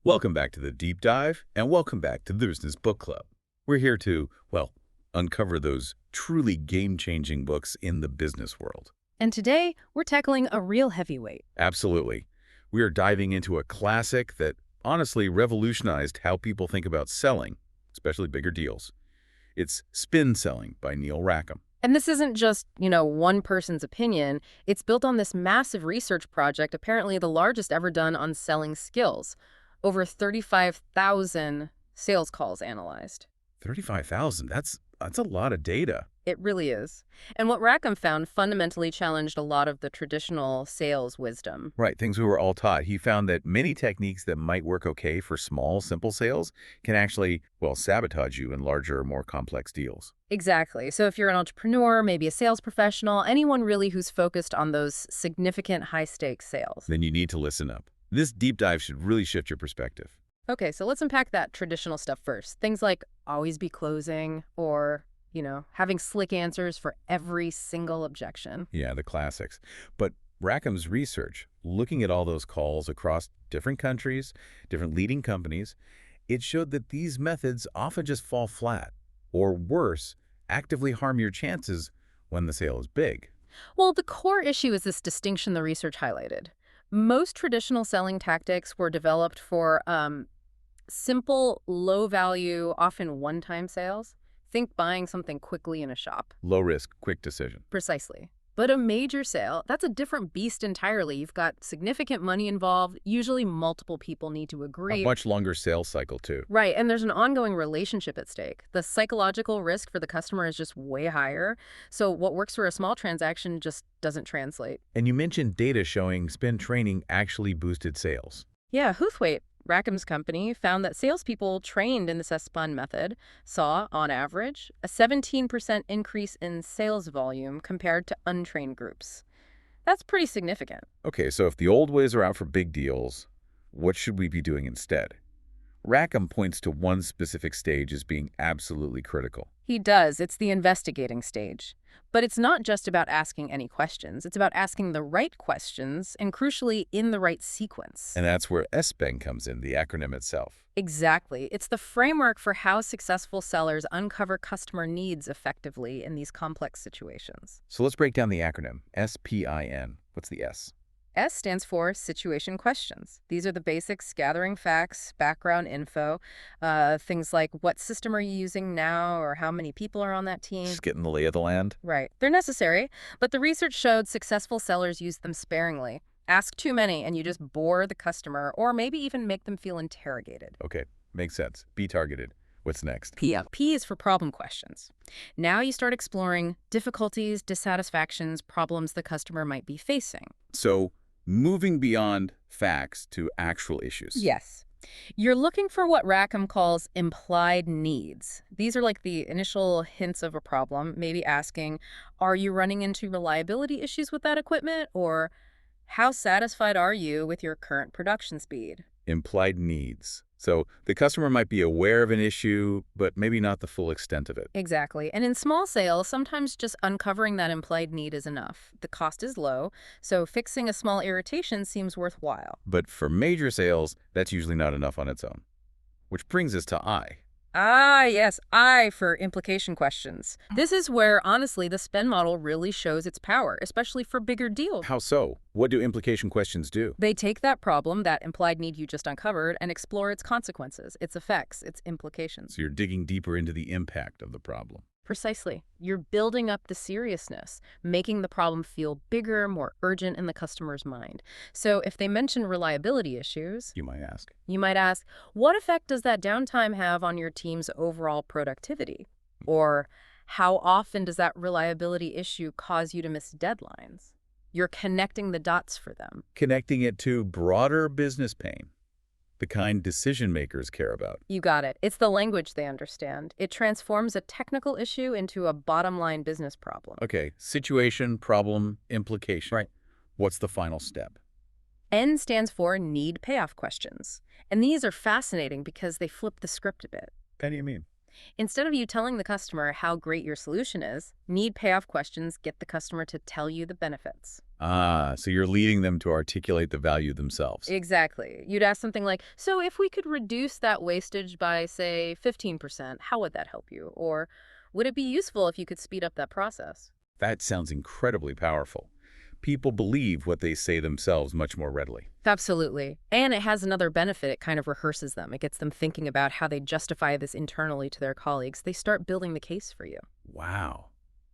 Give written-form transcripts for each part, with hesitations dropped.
Welcome back to the Deep Dive, and welcome back to the Business Book Club. We're here to, well, uncover those truly game-changing books in the business world. And today, we're tackling a real heavyweight. Absolutely. We are diving into a classic that honestly revolutionized how people think about selling, especially bigger deals. It's Spin Selling by Neil Rackham. And this isn't just, one person's opinion. It's built on this massive research project, apparently the largest ever done on selling skills. Over 35,000 sales calls analyzed. 35,000, that's a lot of data. It really is. And what Rackham found fundamentally challenged a lot of the traditional sales wisdom. Right, things we were all taught. He found that many techniques that might work okay for small, simple sales can actually, well, sabotage you in larger, more complex deals. Exactly. So if you're an entrepreneur, maybe a sales professional, anyone really who's focused on those significant high-stakes sales. Then you need to listen up. This deep dive should really shift your perspective. Okay, so let's unpack that traditional stuff first. Things like always be closing or, having slick answers for every single objection. Yeah, the classics. But Rackham's research, looking at all those calls across different countries, different leading companies, it showed that these methods often just fall flat, or worse, actively harm your chances when the sale is big. Well, the core issue is this distinction the research highlighted. Most traditional selling tactics were developed for simple, low-value, often one-time sales. Think buying something quickly in a shop. Low risk, quick decision. Precisely. But a major sale, that's a different beast entirely. You've got significant money involved. Usually multiple people need to agree. A much longer sales cycle, too. Right, and there's an ongoing relationship at stake. The psychological risk for the customer is just way higher. So what works for a small transaction just doesn't translate. And you mentioned data showing spin training actually boosted sales. Yeah, Huthwaite, Rackham's company, found that salespeople trained in the SPUN method saw, on average, a 17% increase in sales volume compared to untrained groups. That's pretty significant. Okay, so if the old ways are out for big deals, what should we be doing instead? Rackham points to one specific stage as being absolutely critical. He does. It's the investigating stage. But it's not just about asking any questions. It's about asking the right questions and, crucially, in the right sequence. And that's where SPEN comes in, the acronym itself. Exactly. It's the framework for how successful sellers uncover customer needs effectively in these complex situations. So let's break down the acronym, SPIN. What's the S? S stands for situation questions. These are the basics: gathering facts, background info, things like what system are you using now or how many people are on that team. Just getting the lay of the land. Right. They're necessary, but the research showed successful sellers use them sparingly. Ask too many and you just bore the customer or maybe even make them feel interrogated. Okay, makes sense. Be targeted. What's next? P is for problem questions. Now you start exploring difficulties, dissatisfactions, problems the customer might be facing. So, moving beyond facts to actual issues. Yes. You're looking for what Rackham calls implied needs. These are like the initial hints of a problem, maybe asking, are you running into reliability issues with that equipment? Or how satisfied are you with your current production speed? Implied needs. So the customer might be aware of an issue, but maybe not the full extent of it. Exactly. And in small sales, sometimes just uncovering that implied need is enough. The cost is low, so fixing a small irritation seems worthwhile. But for major sales, that's usually not enough on its own. Which brings us to I. Ah, yes, I for implication questions. This is where, honestly, the SPEN model really shows its power, especially for bigger deals. How so? What do implication questions do? They take that problem, that implied need you just uncovered, and explore its consequences, its effects, its implications. So you're digging deeper into the impact of the problem. Precisely. You're building up the seriousness, making the problem feel bigger, more urgent in the customer's mind. So if they mention reliability issues, You might ask, what effect does that downtime have on your team's overall productivity? Or how often does that reliability issue cause you to miss deadlines? You're connecting the dots for them. Connecting it to broader business pain, the kind decision makers care about. You got it. It's the language they understand. It transforms a technical issue into a bottom-line business problem. Okay, situation, problem, implication. Right. What's the final step? N stands for Need-Payoff questions. And these are fascinating because they flip the script a bit. How do you mean? Instead of you telling the customer how great your solution is, need-payoff questions get the customer to tell you the benefits. Ah, so you're leading them to articulate the value themselves. Exactly. You'd ask something like, so if we could reduce that wastage by, say, 15%, how would that help you? Or would it be useful if you could speed up that process? That sounds incredibly powerful. People believe what they say themselves much more readily. Absolutely. And it has another benefit. It kind of rehearses them. It gets them thinking about how they justify this internally to their colleagues. They start building the case for you. Wow.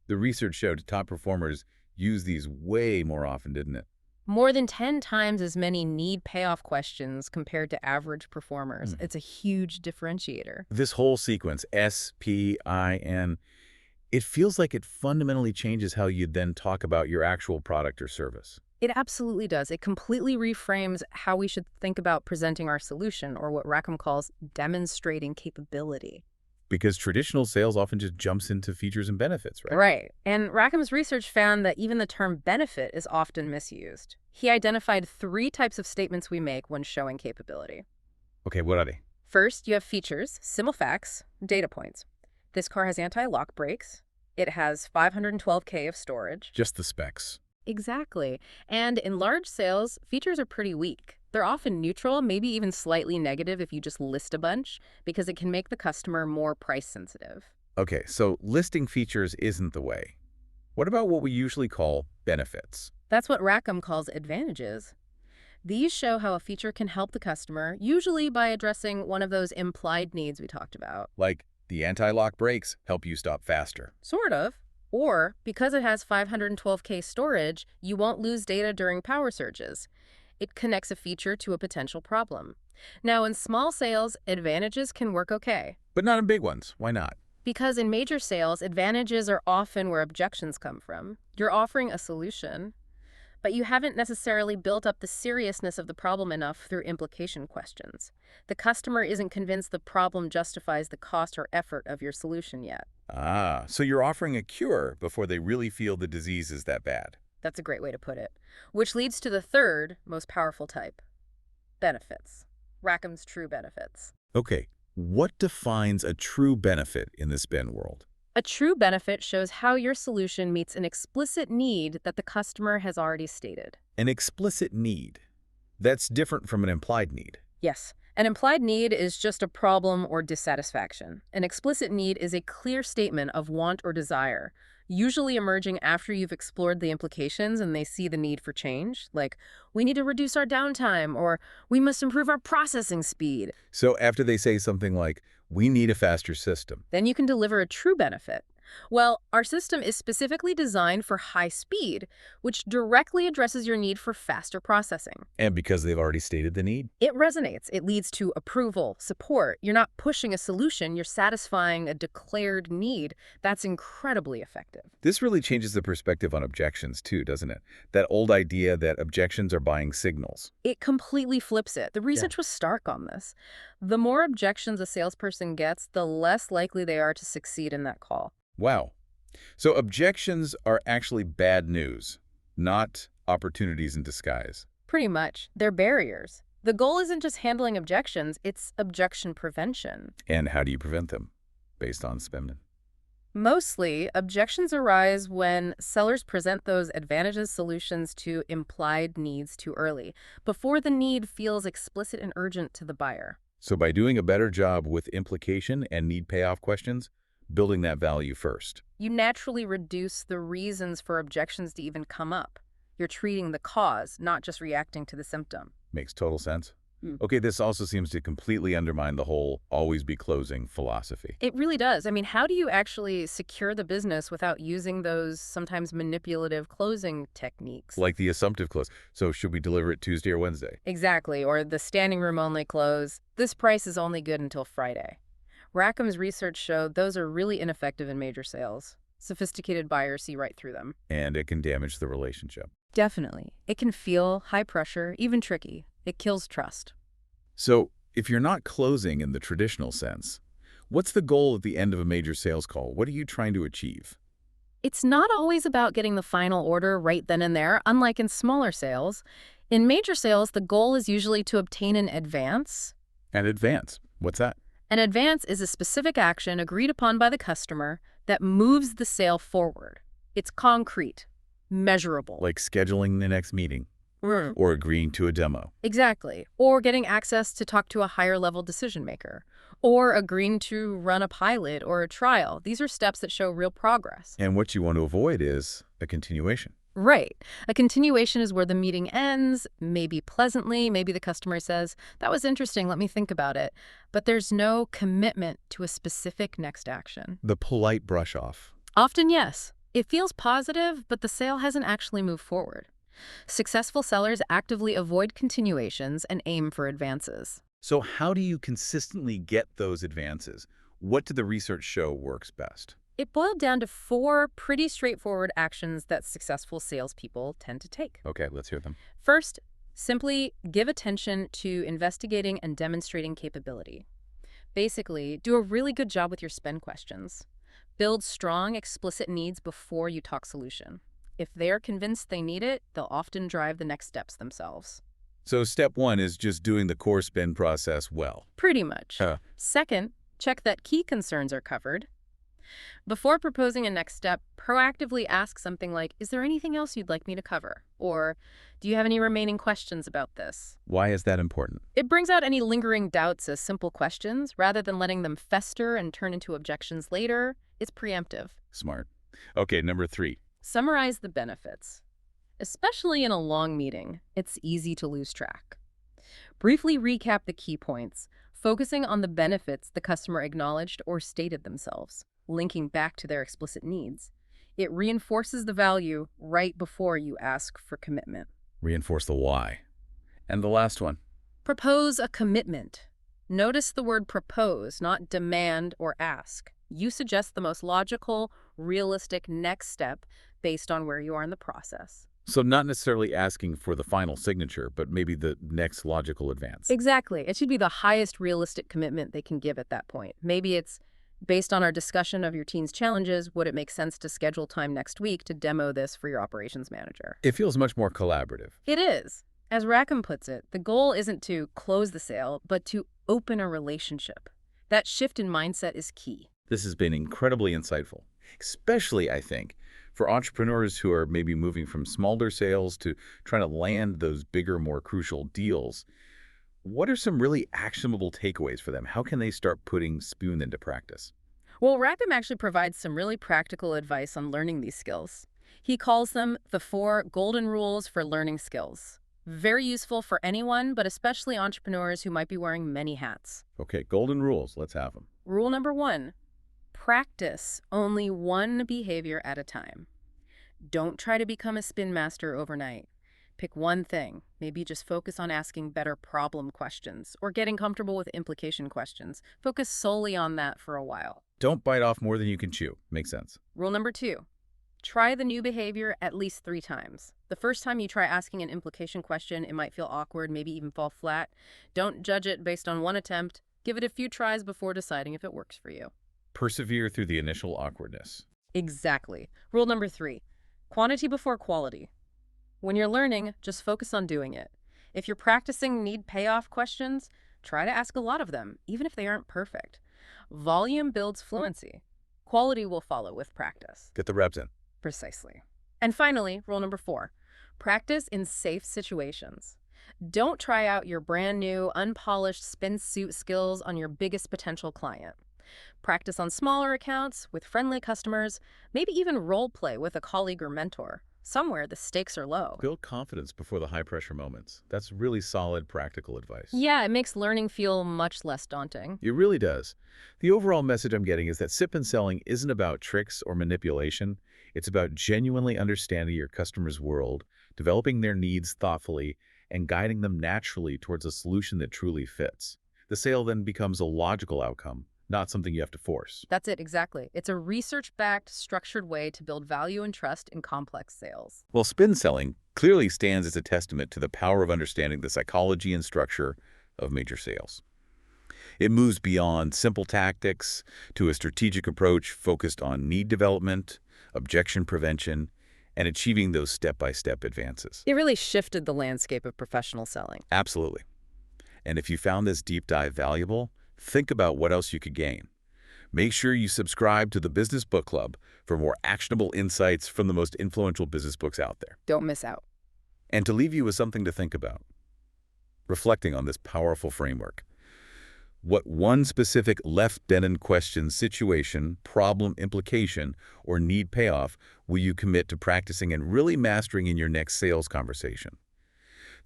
The research showed top performers use these way more often, didn't it? More than 10 times as many need-payoff questions compared to average performers. It's a huge differentiator. This whole sequence, S-P-I-N, it feels like it fundamentally changes how you then talk about your actual product or service. It absolutely does. It completely reframes how we should think about presenting our solution, or what Rackham calls demonstrating capability. Because traditional sales often just jumps into features and benefits, right? Right. And Rackham's research found that even the term benefit is often misused. He identified 3 types of statements we make when showing capability. Okay, what are they? First, you have features, simple facts, data points. This car has anti-lock brakes. It has 512K of storage. Just the specs. Exactly. And in large sales, features are pretty weak. They're often neutral, maybe even slightly negative if you just list a bunch, because it can make the customer more price sensitive. Okay, so listing features isn't the way. What about what we usually call benefits? That's what Rackham calls advantages. These show how a feature can help the customer, usually by addressing one of those implied needs we talked about. Like the anti-lock brakes help you stop faster. Sort of. Or, because it has 512K storage, you won't lose data during power surges. It connects a feature to a potential problem. Now, in small sales, advantages can work okay. But not in big ones. Why not? Because in major sales, advantages are often where objections come from. You're offering a solution, but you haven't necessarily built up the seriousness of the problem enough through implication questions. The customer isn't convinced the problem justifies the cost or effort of your solution yet. Ah, so you're offering a cure before they really feel the disease is that bad. That's a great way to put it. Which leads to the third most powerful type, benefits. Rackham's true benefits. Okay, what defines a true benefit in this Ben world? A true benefit shows how your solution meets an explicit need that the customer has already stated. An explicit need. That's different from an implied need. Yes. An implied need is just a problem or dissatisfaction. An explicit need is a clear statement of want or desire, usually emerging after you've explored the implications and they see the need for change, like, we need to reduce our downtime, or we must improve our processing speed. So after they say something like, we need a faster system, Then you can deliver a true benefit. Well, our system is specifically designed for high speed, which directly addresses your need for faster processing. and because they've already stated the need, It resonates. It leads to approval, support. You're not pushing a solution, you're satisfying a declared need. That's incredibly effective. this really changes the perspective on objections too, doesn't it? That old idea that objections are buying signals. It completely flips it. The research was stark on this. The more objections a salesperson gets, the less likely they are to succeed in that call. Wow. So objections are actually bad news, not opportunities in disguise. Pretty much. They're barriers. The goal isn't just handling objections, it's objection prevention. And how do you prevent them? Based on Spemman. Mostly, objections arise when sellers present those advantages solutions to implied needs too early, before the need feels explicit and urgent to the buyer. So by doing a better job with implication and need-payoff questions, building that value first. You naturally reduce the reasons for objections to even come up. You're treating the cause, not just reacting to the symptom. Makes total sense. Hmm. Okay, this also seems to completely undermine the whole always be closing philosophy. It really does. I mean, how do you actually secure the business without using those sometimes manipulative closing techniques? Like the assumptive close. So should we deliver it Tuesday or Wednesday? Exactly, or the standing room only close. This price is only good until Friday. Rackham's research showed those are really ineffective in major sales. Sophisticated buyers see right through them. And it can damage the relationship. Definitely. It can feel high pressure, even tricky. It kills trust. So if you're not closing in the traditional sense, what's the goal at the end of a major sales call? What are you trying to achieve? It's not always about getting the final order right then and there, unlike in smaller sales. In major sales, the goal is usually to obtain an advance. An advance. What's that? An advance is a specific action agreed upon by the customer that moves the sale forward. It's concrete, measurable. Like scheduling the next meeting or agreeing to a demo. Exactly. Or getting access to talk to a higher-level decision maker. Or agreeing to run a pilot or a trial. These are steps that show real progress. And what you want to avoid is a continuation. Right. A continuation is where the meeting ends, maybe pleasantly, maybe the customer says, "That was interesting, let me think about it." But there's no commitment to a specific next action. The polite brush off. Often, yes. It feels positive, but the sale hasn't actually moved forward. Successful sellers actively avoid continuations and aim for advances. So how do you consistently get those advances? What did the research show works best? It boiled down to 4 pretty straightforward actions that successful salespeople tend to take. Okay, let's hear them. First, simply give attention to investigating and demonstrating capability. Basically, do a really good job with your spend questions. Build strong, explicit needs before you talk solution. If they're convinced they need it, they'll often drive the next steps themselves. So step 1 is just doing the core spin process well. Pretty much. Huh. Second, check that key concerns are covered. Before proposing a next step, proactively ask something like, "Is there anything else you'd like me to cover?" Or, "Do you have any remaining questions about this?" Why is that important? It brings out any lingering doubts as simple questions, rather than letting them fester and turn into objections later. It's preemptive. Smart. Okay, number 3. Summarize the benefits. Especially in a long meeting, it's easy to lose track. Briefly recap the key points, focusing on the benefits the customer acknowledged or stated themselves, linking back to their explicit needs. It reinforces the value right before you ask for commitment. Reinforce the why. And the last one. Propose a commitment. Notice the word propose, not demand or ask. You suggest the most logical, realistic next step based on where you are in the process. So not necessarily asking for the final signature, but maybe the next logical advance. Exactly. It should be the highest realistic commitment they can give at that point. Maybe it's, based on our discussion of your team's challenges, would it make sense to schedule time next week to demo this for your operations manager? It feels much more collaborative. It is. As Rackham puts it, the goal isn't to close the sale, but to open a relationship. That shift in mindset is key. This has been incredibly insightful, especially, I think, for entrepreneurs who are maybe moving from smaller sales to trying to land those bigger, more crucial deals. What are some really actionable takeaways for them? How can they start putting Spoon into practice? Well, Rackham actually provides some really practical advice on learning these skills. He calls them the 4 golden rules for learning skills. Very useful for anyone, but especially entrepreneurs who might be wearing many hats. Okay, golden rules. Let's have them. Rule number 1, practice only one behavior at a time. Don't try to become a spin master overnight. Pick one thing. Maybe just focus on asking better problem questions or getting comfortable with implication questions. Focus solely on that for a while. Don't bite off more than you can chew. Makes sense. Rule number 2, try the new behavior at least 3 times. The first time you try asking an implication question, it might feel awkward, maybe even fall flat. Don't judge it based on one attempt. Give it a few tries before deciding if it works for you. Persevere through the initial awkwardness. Exactly. Rule number 3, quantity before quality. When you're learning, just focus on doing it. If you're practicing need-payoff questions, try to ask a lot of them, even if they aren't perfect. Volume builds fluency. Quality will follow with practice. Get the reps in. Precisely. And finally, rule number 4, practice in safe situations. Don't try out your brand new, unpolished spin suit skills on your biggest potential client. Practice on smaller accounts, with friendly customers, maybe even role play with a colleague or mentor. Somewhere the stakes are low. Build confidence before the high-pressure moments. That's really solid practical advice. Yeah, it makes learning feel much less daunting. It really does. The overall message I'm getting is that sip and selling isn't about tricks or manipulation. It's about genuinely understanding your customer's world, developing their needs thoughtfully, and guiding them naturally towards a solution that truly fits. The sale then becomes a logical outcome, not something you have to force. That's it, exactly. It's a research-backed, structured way to build value and trust in complex sales. Well, spin selling clearly stands as a testament to the power of understanding the psychology and structure of major sales. It moves beyond simple tactics to a strategic approach focused on need development, objection prevention, and achieving those step-by-step advances. It really shifted the landscape of professional selling. Absolutely. And if you found this deep dive valuable, think about what else you could gain. Make sure you subscribe to the Business Book Club for more actionable insights from the most influential business books out there. Don't miss out. And to leave you with something to think about, reflecting on this powerful framework. What one specific left-dead-end question, situation, problem, implication, or need payoff will you commit to practicing and really mastering in your next sales conversation?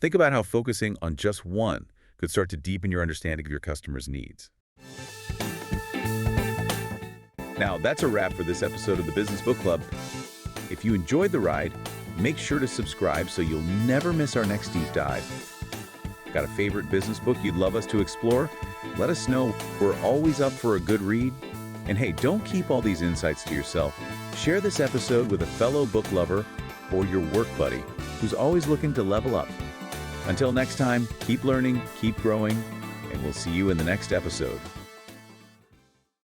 Think about how focusing on just one could start to deepen your understanding of your customers' needs. Now, that's a wrap for this episode of the Business Book Club. If you enjoyed the ride, make sure to subscribe so you'll never miss our next deep dive. Got a favorite business book you'd love us to explore? Let us know. We're always up for a good read. And hey, don't keep all these insights to yourself. Share this episode with a fellow book lover or your work buddy who's always looking to level up. Until next time, keep learning, keep growing, and we'll see you in the next episode.